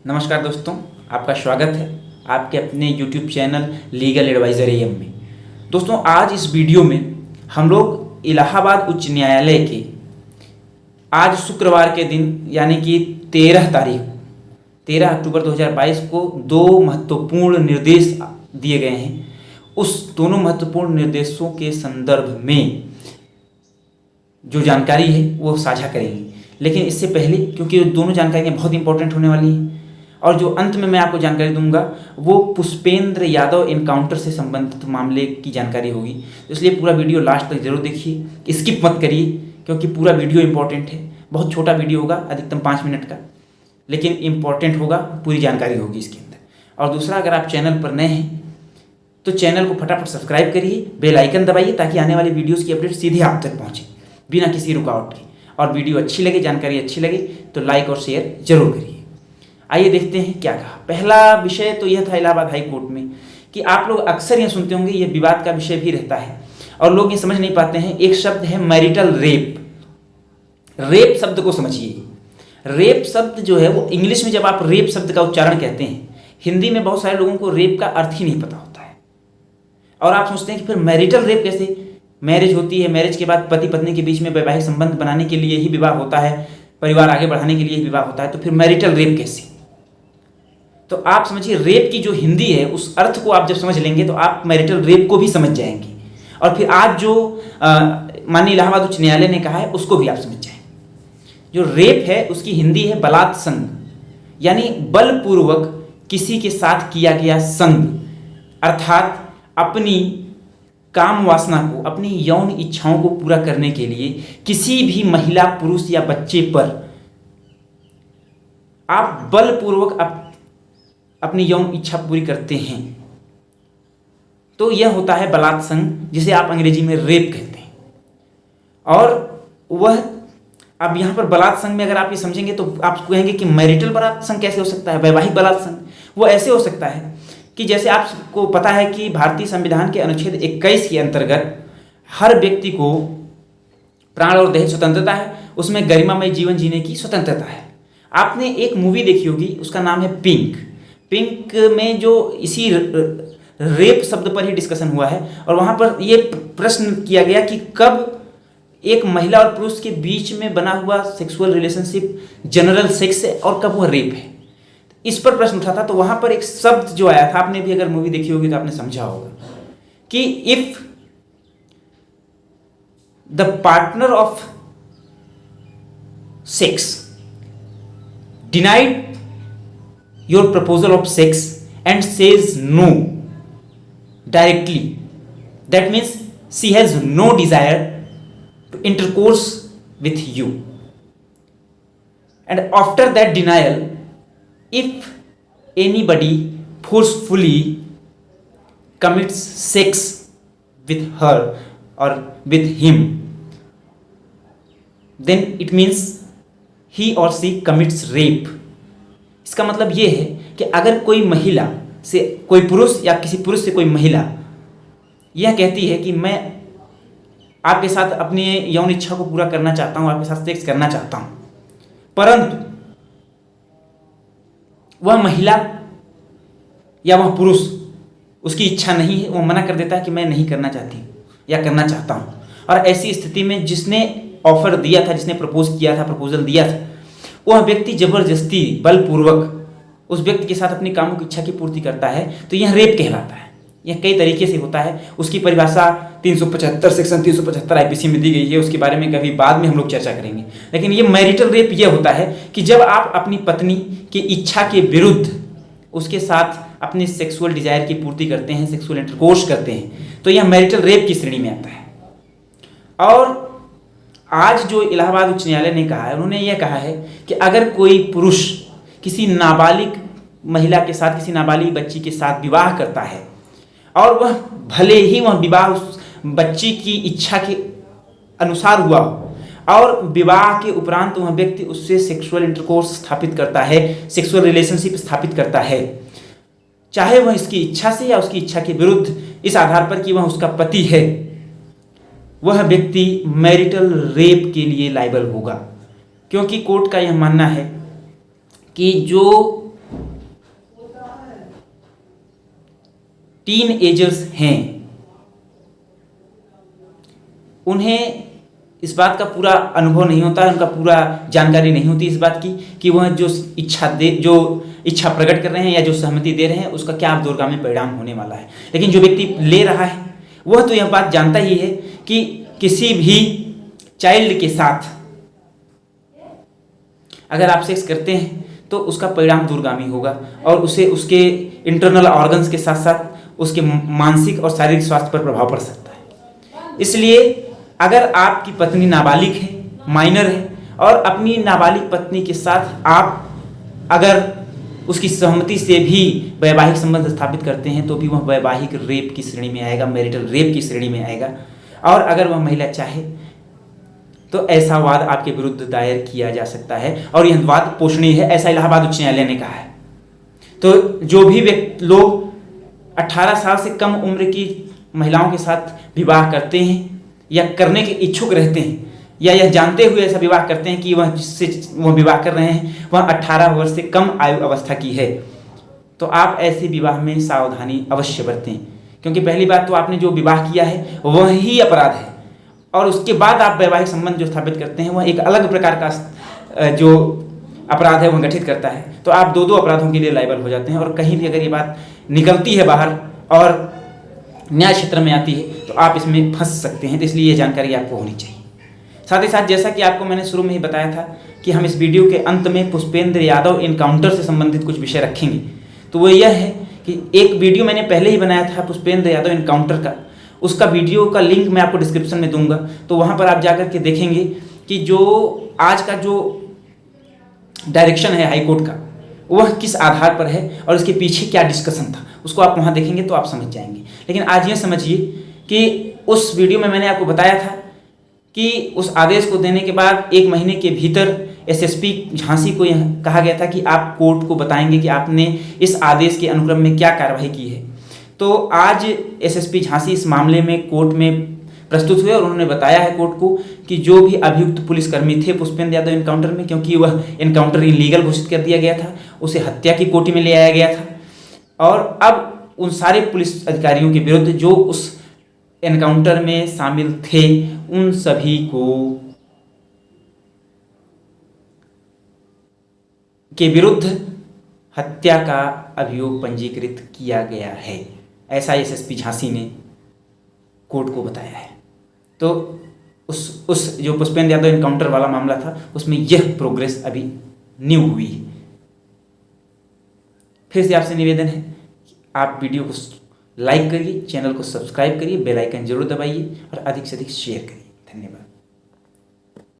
नमस्कार दोस्तों, आपका स्वागत है आपके अपने YouTube channel legal adviser AM में। दोस्तों, आज इस वीडियो में हम लोग इलाहाबाद उच्च न्यायालय के आज शुक्रवार के दिन यानी कि 13 अक्टूबर 2022 को दो महत्वपूर्ण निर्देश दिए गए हैं। उस दोनों महत्वपूर्ण निर्देशों के संदर्भ में जो जानकारी है वो साझा करेंगे। लेकिन इससे पहले, क्योंकि दोनों जानकारियाँ बहुत इंपॉर्टेंट होने वाली हैं और जो अंत में मैं आपको जानकारी दूंगा वो पुष्पेंद्र यादव एनकाउंटर से संबंधित मामले की जानकारी होगी। तो इसलिए पूरा वीडियो लास्ट तक जरूर देखिए, स्किप मत करिए, क्योंकि पूरा वीडियो इंपॉर्टेंट है। बहुत छोटा वीडियो होगा, अधिकतम 5 मिनट का, लेकिन इंपॉर्टेंट होगा, पूरी जानकारी होगी इसके अंदर। और दूसरा, अगर आप चैनल पर नए हैं तो चैनल को फटाफट सब्सक्राइब करिए, बेल आइकन दबाइए ताकि आने वाले वीडियोज़ की अपडेट सीधे आप तक पहुँचे बिना किसी रुकावट के। और वीडियो अच्छी लगे, जानकारी अच्छी लगे तो लाइक और शेयर जरूर करिए। आइए देखते हैं क्या कहा। पहला विषय तो यह था इलाहाबाद हाई कोर्ट में कि आप लोग अक्सर ये सुनते होंगे, ये विवाद का विषय भी रहता है और लोग ये समझ नहीं पाते हैं। एक शब्द है मैरिटल रेप। रेप शब्द को समझिए। रेप शब्द जो है वो इंग्लिश में जब आप रेप शब्द का उच्चारण कहते हैं, हिंदी में बहुत सारे लोगों को रेप का अर्थ ही नहीं पता होता है और आप सोचते हैं कि फिर मैरिटल रेप कैसे। मैरिज होती है, मैरिज के बाद पति पत्नी के बीच में वैवाहिक संबंध बनाने के लिए ही विवाह होता है, परिवार आगे बढ़ाने के लिए ही विवाह होता है, तो फिर मैरिटल रेप कैसे। तो आप समझिए, रेप की जो हिंदी है उस अर्थ को आप जब समझ लेंगे तो आप मैरिटल रेप को भी समझ जाएंगे और फिर आज जो माननीय इलाहाबाद उच्च न्यायालय ने कहा है उसको भी आप समझ जाएंगे। जो रेप है उसकी हिंदी है बलात् संग, यानी बलपूर्वक किसी के साथ किया गया संग, अर्थात अपनी काम वासना को, अपनी यौन इच्छाओं को पूरा करने के लिए किसी भी महिला, पुरुष या बच्चे पर आप बलपूर्वक अपनी यौन इच्छा पूरी करते हैं, तो यह होता है बलात् संग, जिसे आप अंग्रेजी में रेप कहते हैं। और वह अब यहाँ पर बलात् संग में अगर आप ये समझेंगे तो आप कहेंगे कि मैरिटल बलात् संग कैसे हो सकता है, वैवाहिक बलात् संग। वो ऐसे हो सकता है कि जैसे आपको पता है कि भारतीय संविधान के अनुच्छेद 21 के अंतर्गत हर व्यक्ति को प्राण और देह स्वतंत्रता है, उसमें गरिमामय जीवन जीने की स्वतंत्रता है। आपने एक मूवी देखी होगी, उसका नाम है पिंक। पिंक में जो इसी रेप शब्द पर ही डिस्कशन हुआ है और वहाँ पर ये प्रश्न किया गया कि कब एक महिला और पुरुष के बीच में बना हुआ सेक्सुअल रिलेशनशिप जनरल सेक्स है और कब वह रेप है। इस पर प्रश्न उठा था। तो वहाँ पर एक शब्द जो आया था, आपने भी अगर मूवी देखी होगी तो आपने समझा होगा कि if the partner of sex denied your proposal of sex and says no directly, that means she has no desire to intercourse with you, and after that denial, if anybody forcefully commits sex with her or with him, then it means he or she commits rape. इसका मतलब ये है कि अगर कोई महिला से कोई पुरुष या किसी पुरुष से कोई महिला यह कहती है कि मैं आपके साथ अपनी यौन इच्छा को पूरा करना चाहता हूं, आपके साथ सेक्स करना चाहता हूं, परंतु वह महिला या वह पुरुष उसकी इच्छा नहीं है, वह मना कर देता है कि मैं नहीं करना चाहती या करना चाहता हूं, और ऐसी स्थिति में जिसने ऑफर दिया था, जिसने प्रपोज किया था, प्रपोजल दिया था, वह व्यक्ति जबरदस्ती बलपूर्वक उस व्यक्ति के साथ अपनी कामों की इच्छा की पूर्ति करता है, तो यह रेप कहलाता है। यह कई तरीके से होता है। उसकी परिभाषा 375 सेक्शन 375 आईपीसी में दी गई है, उसके बारे में कभी बाद में हम लोग चर्चा करेंगे। लेकिन ये मैरिटल रेप यह होता है कि जब आप अपनी पत्नी की इच्छा के विरुद्ध उसके साथ अपनी सेक्सुअल डिजायर की पूर्ति करते हैं, सेक्सुअल इंटरकोर्स करते हैं, तो यह मैरिटल रेप की श्रेणी में आता है। और आज जो इलाहाबाद उच्च न्यायालय ने कहा है, उन्होंने यह कहा है कि अगर कोई पुरुष किसी नाबालिग महिला के साथ, किसी नाबालिग बच्ची के साथ विवाह करता है और वह भले ही वह विवाह उस बच्ची की इच्छा के अनुसार हुआ हो और विवाह के उपरांत वह व्यक्ति उससे सेक्सुअल इंटरकोर्स स्थापित करता है, सेक्सुअल रिलेशनशिप स्थापित करता है, चाहे वह इसकी इच्छा से या उसकी इच्छा के विरुद्ध, इस आधार पर कि वह उसका पति है, वह व्यक्ति मैरिटल रेप के लिए लायबल होगा। क्योंकि कोर्ट का यह मानना है कि जो टीन एजर्स हैं, उन्हें इस बात का पूरा अनुभव नहीं होता, उनका पूरा जानकारी नहीं होती इस बात की कि वह जो इच्छा प्रकट कर रहे हैं या जो सहमति दे रहे हैं उसका क्या दूरगामी परिणाम होने वाला है। लेकिन जो व्यक्ति ले रहा है वह तो यह बात जानता ही है कि किसी भी चाइल्ड के साथ अगर आप सेक्स करते हैं तो उसका परिणाम दूरगामी होगा और उसे उसके इंटरनल ऑर्गन्स के साथ साथ उसके मानसिक और शारीरिक स्वास्थ्य पर प्रभाव पड़ सकता है। इसलिए अगर आपकी पत्नी नाबालिग है, माइनर है, और अपनी नाबालिग पत्नी के साथ आप अगर उसकी सहमति से भी वैवाहिक संबंध स्थापित करते हैं तो भी वह वैवाहिक रेप की श्रेणी में आएगा, मैरिटल रेप की श्रेणी में आएगा। और अगर वह महिला चाहे तो ऐसा वाद आपके विरुद्ध दायर किया जा सकता है और यह वाद पोषणीय है, ऐसा इलाहाबाद उच्च न्यायालय ने कहा है। तो जो भी लोग 18 साल से कम उम्र की महिलाओं के साथ विवाह करते हैं या करने के इच्छुक रहते हैं या यह जानते हुए ऐसा विवाह करते हैं कि वह जिससे वह विवाह कर रहे हैं वह 18 वर्ष से कम आयु अवस्था की है, तो आप ऐसे विवाह में सावधानी अवश्य बरतें, क्योंकि पहली बात तो आपने जो विवाह किया है वह ही अपराध है और उसके बाद आप वैवाहिक संबंध जो स्थापित करते हैं वह एक अलग प्रकार का जो अपराध है वह गठित करता है। तो आप दो अपराधों के लिए लायबल हो जाते हैं और कहीं भी अगर ये बात निकलती है बाहर और न्याय क्षेत्र में आती है तो आप इसमें फंस सकते हैं। तो इसलिए ये जानकारी आपको होनी चाहिए। साथ ही साथ जैसा कि आपको मैंने शुरू में ही बताया था कि हम इस वीडियो के अंत में पुष्पेंद्र यादव एनकाउंटर से संबंधित कुछ विषय रखेंगे, तो वो यह है कि एक वीडियो मैंने पहले ही बनाया था पुष्पेंद्र यादव एनकाउंटर का, उसका वीडियो का लिंक मैं आपको डिस्क्रिप्शन में दूंगा, तो वहाँ पर आप जाकर के देखेंगे कि जो आज का जो डायरेक्शन है हाईकोर्ट का वह किस आधार पर है और इसके पीछे क्या डिस्कशन था, उसको आप वहाँ देखेंगे तो आप समझ जाएंगे। लेकिन आज ये समझिए कि उस वीडियो में मैंने आपको बताया था कि उस आदेश को देने के बाद 1 महीने के भीतर एसएसपी झांसी को यह कहा गया था कि आप कोर्ट को बताएंगे कि आपने इस आदेश के अनुक्रम में क्या कार्रवाई की है। तो आज एसएसपी झांसी इस मामले में कोर्ट में प्रस्तुत हुए और उन्होंने बताया है कोर्ट को कि जो भी अभियुक्त पुलिसकर्मी थे पुष्पेंद्र यादव एनकाउंटर में, क्योंकि वह एनकाउंटर इलीगल घोषित कर दिया गया था, उसे हत्या की कोटि में ले आया गया था और अब उन सारे पुलिस अधिकारियों के विरुद्ध जो उस एनकाउंटर में शामिल थे उन सभी को के विरुद्ध हत्या का अभियोग पंजीकृत किया गया है, ऐसा एसएसपी झांसी ने कोर्ट को बताया है। तो उस जो पुष्पेंद्र यादव एनकाउंटर वाला मामला था उसमें यह प्रोग्रेस अभी न्यू हुई है। फिर से आपसे निवेदन है आप वीडियो को लाइक करिए, चैनल को सब्सक्राइब करिए, बेल आइकन जरूर दबाइए और अधिक से अधिक शेयर करिए। धन्यवाद।